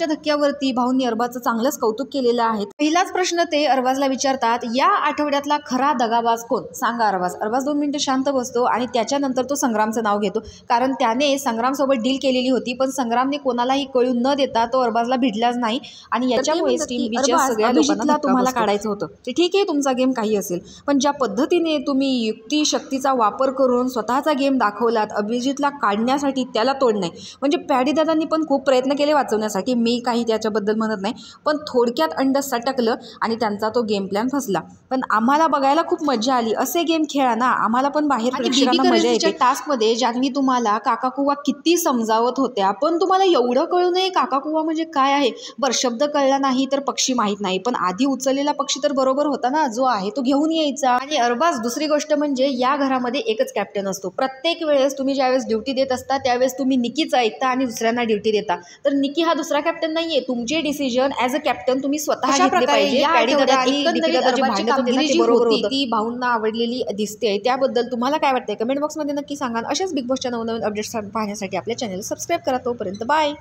हारच्या धक्क्यावरती भाऊंनी अरबाजचं चांगलंच कौतुक केलेलं आहे। पहिलाच प्रश्न ते अरबाजला विचारतात, या आठवड्यातला खरा दगाबाज कोण, सांगा अरबाज। अरबाज 2 मिनिटं शांत बसतो आणि त्याच्यानंतर तो संग्रामचं नाव घेतो, कारण त्याने संग्रामसोबत डील केलेली होती, पण संग्रामने कोणालाही कळू न देता तो अरबाजला भिडलाच नाही आणि याच्यामुळे टीम बीच्या सगळ्या लोकांना तुम्हाला काढायचं होतं। ते ठीक आहे, तुमचा गेम काही असेल, पण ज्या पद्धतीने तुम्ही युक्ती शक्तीचा वापर करून स्वतःचा गेम दाखवलात अभिजितला काढण्यासाठी, त्याला तोड नाही। म्हणजे पॅडी दादांनी पण खूप प्रयत्न केले वाचवण्यासाठी, मी काही त्याच्याबद्दल म्हणत नाही, पण थोडक्यात अंड सटकलं आणि त्यांचा तो गेम प्लॅन फसला। पण आम्हाला बघायला खूप मजा आली, असे गेम खेळा ना, आम्हाला पण बाहेर प्रेक्षकांना मजा येते। टास्कमध्ये जान्हवी तुम्हाला काकाकुवा किती समजावत होत्या, पण तुम्हाला एवढं कळू नये काकाकुवा म्हणजे काय आहे। बरं, शब्द कळला नाही तर पक्षी माहीत नाही, पण आधी उचललेला पक्षी तर बरोबर होता ना, जो आहे तो घेऊन यायचा। आणि अरबाज, दुसरी गोष्ट म्हणजे या घरामध्ये एकच कॅप्टन असतो। प्रत्येक वेळेस तुम्ही ज्यावेळेस ड्युटी देत असता त्यावेळेस तुम्ही निकीच ऐकता आणि दुसऱ्यांना ड्युटी देता, तर निकी हा दुसरा कॅप्टन नाहीये। तुमचे डिसिजन ॲज अ कॅप्टन तुम्ही स्वतः घेतले पाहिजे। ती भाऊंना आवडलेली दिसते, त्याबद्दल तुम्हाला काय वाटतंय कमेंट बॉक्समध्ये नक्की सांगा। अशाच बिग बॉसच्या नवनवीन अपडेट्स पाहण्यासाठी आपल्या चॅनल सबस्क्राईब करा। तोपर्यंत बाय।